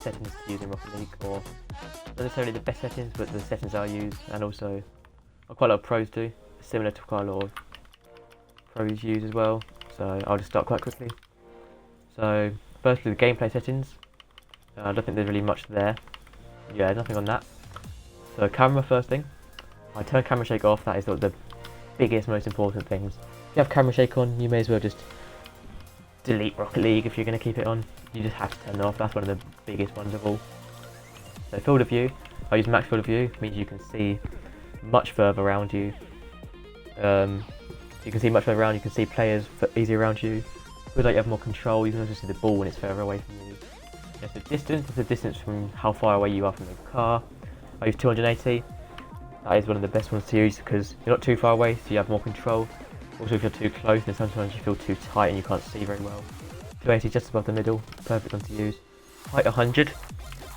settings to use in Rocket League, or not necessarily the best settings, but the settings I use, and also quite a lot of pros do, similar to quite a lot of pros use as well. So I'll just start quite quickly. So firstly, the gameplay settings. I don't think there's really much there. Yeah, nothing on that. So camera, first thing. I turn camera shake off. That is the biggest, most important things. If you have camera shake on, you may as well just delete Rocket League if you're going to keep it on. You just have to turn it off. That's one of the biggest ones of all. So field of view. I use max field of view. Means you can see much further around you. You can see much further around. You can see players easy around you. Feels like you have more control. You can also see the ball when it's further away from you. Yes, the distance is the distance from how far away you are from the car. I use 280. That is one of the best ones to use because you're not too far away, so you have more control. Also, if you're too close, then sometimes you feel too tight and you can't see very well. 280 just above the middle, perfect one to use. Height 100.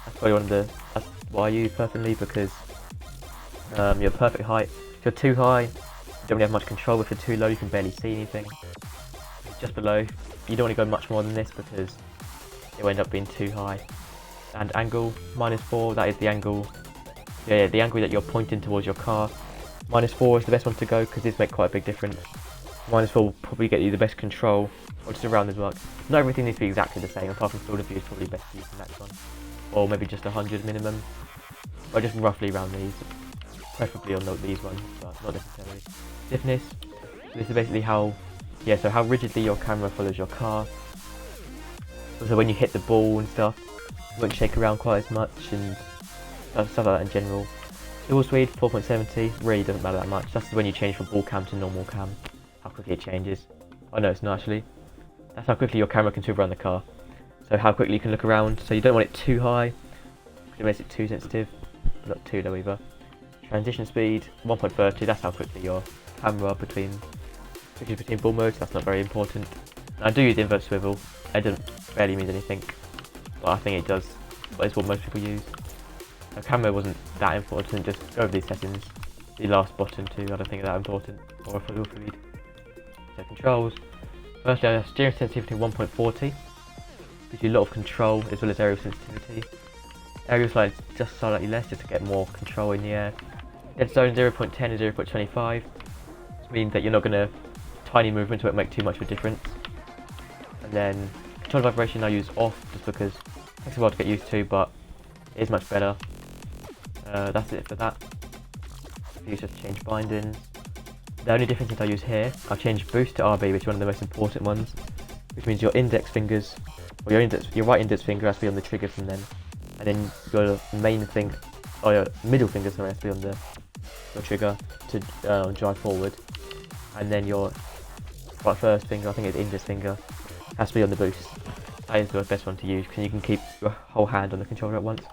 That's probably that's what I use personally because you're perfect height. If you're too high, you don't really have much control. If you're too low, you can barely see anything. Just below, you don't want to go much more than this because it will end up being too high. And angle -4. That is the angle. Yeah, the angle that you're pointing towards your car. -4 is the best one to go because this makes quite a big difference. -4 will probably get you the best control, or just around as well. Not everything needs to be exactly the same. Apart from field of view, is probably best to use the max one, or maybe just 100 minimum, or just roughly around these. Preferably on these ones, but not necessarily. Stiffness. This is basically how rigidly your camera follows your car. Also, when you hit the ball and stuff, it won't shake around quite as much and stuff like that in general. Dual speed 4.70 really doesn't matter that much. That's when you change from ball cam to normal cam. How quickly it changes. Oh no, it's not actually. That's how quickly your camera can swim around the car. So how quickly you can look around. So you don't want it too high because it makes it too sensitive. But not too low either. Transition speed 1.30. That's how quickly your camera switches between ball modes. That's not very important. And I do use invert swivel. It barely means anything, but I think it does. But it's what most people use. The camera wasn't that important, just go over these settings. The last button too, I don't think it's that important, or a full feed. So controls. Firstly, I have steering sensitivity 1.40, gives you a lot of control as well as aerial sensitivity. Aerial slide just slightly less, just to get more control in the air. Dead zone 0.10 and 0.25, which means that you're not going to, tiny movements won't make too much of a difference. And then control vibration I use off just because it takes a while to get used to, but it is much better. That's it for that. You just change bindings. The only differences I use here, I've changed boost to RB, which is one of the most important ones, which means your index fingers, or your right index finger has to be on the trigger from then, and then your main finger, or your middle finger, sorry, has to be on your trigger to drive forward, and then your first finger, I think it's index finger, has to be on the boost. That is the best one to use because you can keep your whole hand on the controller at once.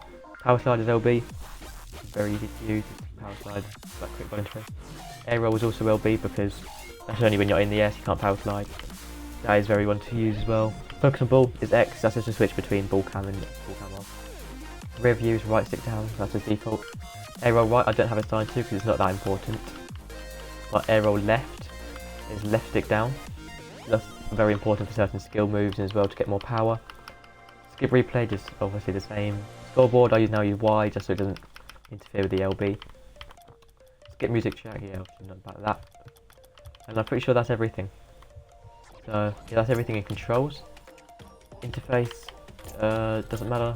Power slide is LB. Very easy to use. Power slide, like quick button interface. Air roll is also LB because that's only when you're in the air, so you can't power slide. That is very one to use as well. Focus on ball is X. That's just a switch between ball cam and ball cam off. Rear view is right stick down. That's a default. Air roll right, I don't have it assigned to because it's not that important. But air roll left is left stick down. That's very important for certain skill moves and as well to get more power. Skip replay, just obviously the same. Scoreboard, I now use Y just so it doesn't interfere with the LB. Skip music track, yeah, obviously not about that. And I'm pretty sure that's everything. So yeah, that's everything in controls. Interface, doesn't matter.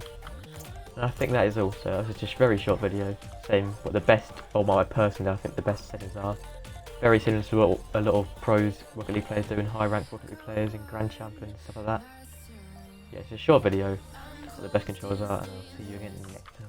And I think that is all. So this is just a very short video saying what the best, or my personally I think the best settings are. Very similar to what a lot of pros Rocket League players do in high ranked Rocket League players in Grand Champions, stuff like that. Yeah, it's a short video, what the best controls are, and I'll see you again in the next time.